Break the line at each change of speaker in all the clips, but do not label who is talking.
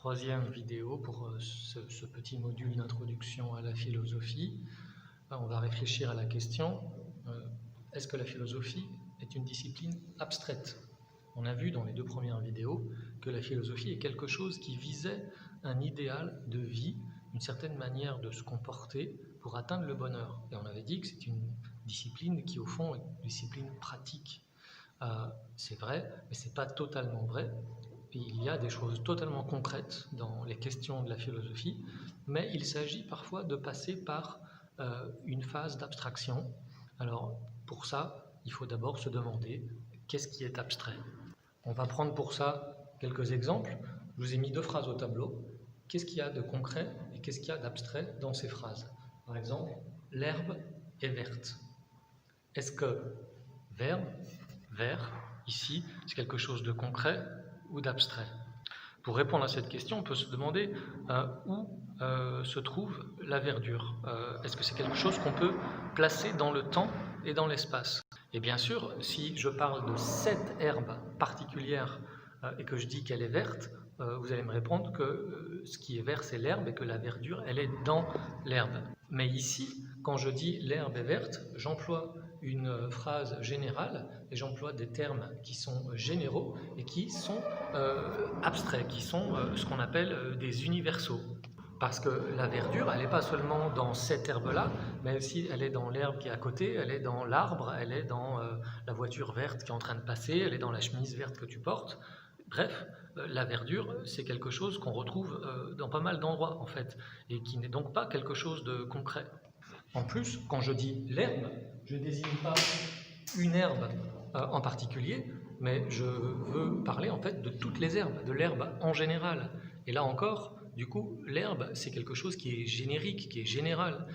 troisième vidéo pour ce petit module d'introduction à la philosophie. On va réfléchir à la question, est-ce que la philosophie est une discipline abstraite? On a vu dans les deux premières vidéos que la philosophie est quelque chose qui visait un idéal de vie, une certaine manière de se comporter pour atteindre le bonheur. Et on avait dit que c'est une discipline qui au fond est une discipline pratique. C'est vrai, mais ce n'est pas totalement vrai. Il y a des choses totalement concrètes dans les questions de la philosophie, mais il s'agit parfois de passer par une phase d'abstraction. Alors pour ça, il faut d'abord se demander qu'est-ce qui est abstrait. On va prendre pour ça quelques exemples. Je vous ai mis deux phrases au tableau. Qu'est-ce qu'il y a de concret et qu'est-ce qu'il y a d'abstrait dans ces phrases? Par exemple, l'herbe est verte. Est-ce que vert, ici, c'est quelque chose de concret ou d'abstrait? Pour répondre à cette question, on peut se demander où se trouve la verdure. Est-ce que c'est quelque chose qu'on peut placer dans le temps et dans l'espace? Et bien sûr, si je parle de cette herbe particulière et que je dis qu'elle est verte, vous allez me répondre que ce qui est vert, c'est l'herbe et que la verdure, elle est dans l'herbe. Mais ici, quand je dis l'herbe est verte, j'emploie une phrase générale et j'emploie des termes qui sont généraux et qui sont abstraits, qui sont ce qu'on appelle des universaux. Parce que la verdure, elle n'est pas seulement dans cette herbe-là, mais aussi elle est dans l'herbe qui est à côté, elle est dans l'arbre, elle est dans la voiture verte qui est en train de passer, elle est dans la chemise verte que tu portes. Bref, la verdure, c'est quelque chose qu'on retrouve dans pas mal d'endroits en fait, et qui n'est donc pas quelque chose de concret. En plus, quand je dis l'herbe, je ne désigne pas une herbe en particulier, mais je veux parler en fait de toutes les herbes, de l'herbe en général. Et là encore, du coup, l'herbe, c'est quelque chose qui est générique, qui est général.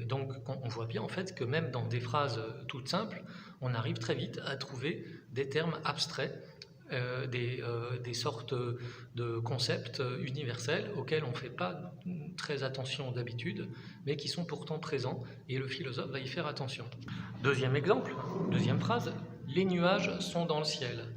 Donc, on voit bien en fait que même dans des phrases toutes simples, on arrive très vite à trouver des termes abstraits, des sortes de concepts universels auxquels on ne fait pas très attention d'habitude, mais qui sont pourtant présents, et le philosophe va y faire attention. Deuxième exemple, deuxième phrase, les nuages sont dans le ciel.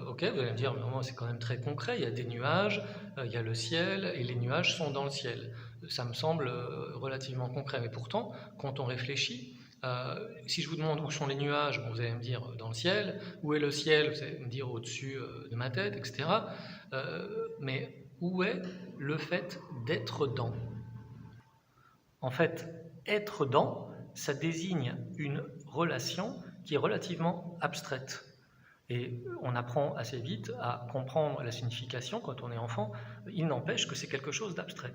Ok, vous allez me dire, mais c'est quand même très concret, il y a des nuages, il y a le ciel, et les nuages sont dans le ciel. Ça me semble relativement concret, mais pourtant, quand on réfléchit, si je vous demande où sont les nuages, vous allez me dire dans le ciel, où est le ciel, vous allez me dire au-dessus de ma tête, etc. Mais où est le fait d'être dans? En fait, être dans, ça désigne une relation qui est relativement abstraite. Et on apprend assez vite à comprendre la signification quand on est enfant, il n'empêche que c'est quelque chose d'abstrait.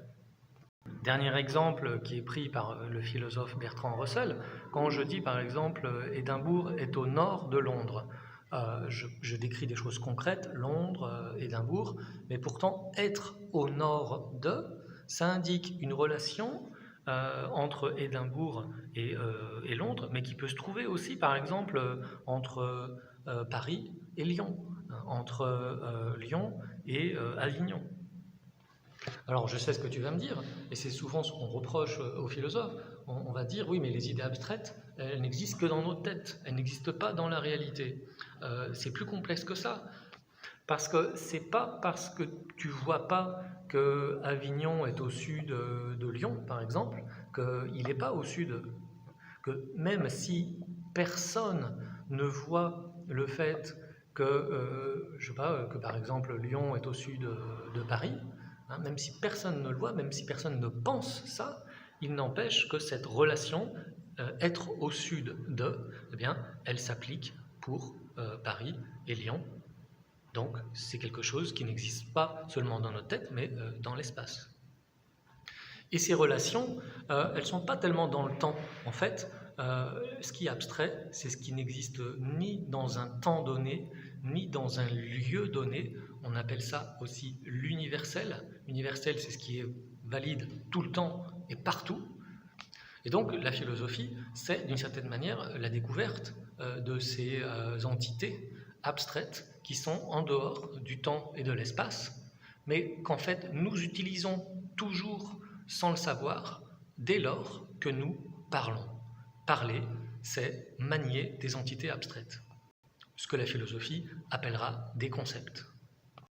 Dernier exemple qui est pris par le philosophe Bertrand Russell, quand je dis par exemple Édimbourg est au nord de Londres, je décris des choses concrètes, Londres, Édimbourg, mais pourtant être au nord de, ça indique une relation entre Édimbourg et Londres, mais qui peut se trouver aussi par exemple entre Paris et Lyon, entre Lyon et Avignon. Alors je sais ce que tu vas me dire, et c'est souvent ce qu'on reproche aux philosophes, on va dire oui mais les idées abstraites, elles n'existent que dans notre tête, elles n'existent pas dans la réalité. C'est plus complexe que ça, parce que c'est pas parce que tu vois pas que Avignon est au sud de Lyon par exemple, qu'il n'est pas au sud, que même si personne ne voit le fait que, je sais pas, que par exemple Lyon est au sud de Paris, même si personne ne le voit, même si personne ne pense ça, il n'empêche que cette relation, être au sud de, eh bien, elle s'applique pour Paris et Lyon. Donc c'est quelque chose qui n'existe pas seulement dans notre tête, mais dans l'espace. Et ces relations, elles ne sont pas tellement dans le temps. En fait, ce qui est abstrait, c'est ce qui n'existe ni dans un temps donné, ni dans un lieu donné. On appelle ça aussi l'universel. L'universel, c'est ce qui est valide tout le temps et partout. Et donc, la philosophie, c'est d'une certaine manière la découverte de ces entités abstraites qui sont en dehors du temps et de l'espace, mais qu'en fait, nous utilisons toujours sans le savoir, dès lors que nous parlons. Parler, c'est manier des entités abstraites, ce que la philosophie appellera des concepts.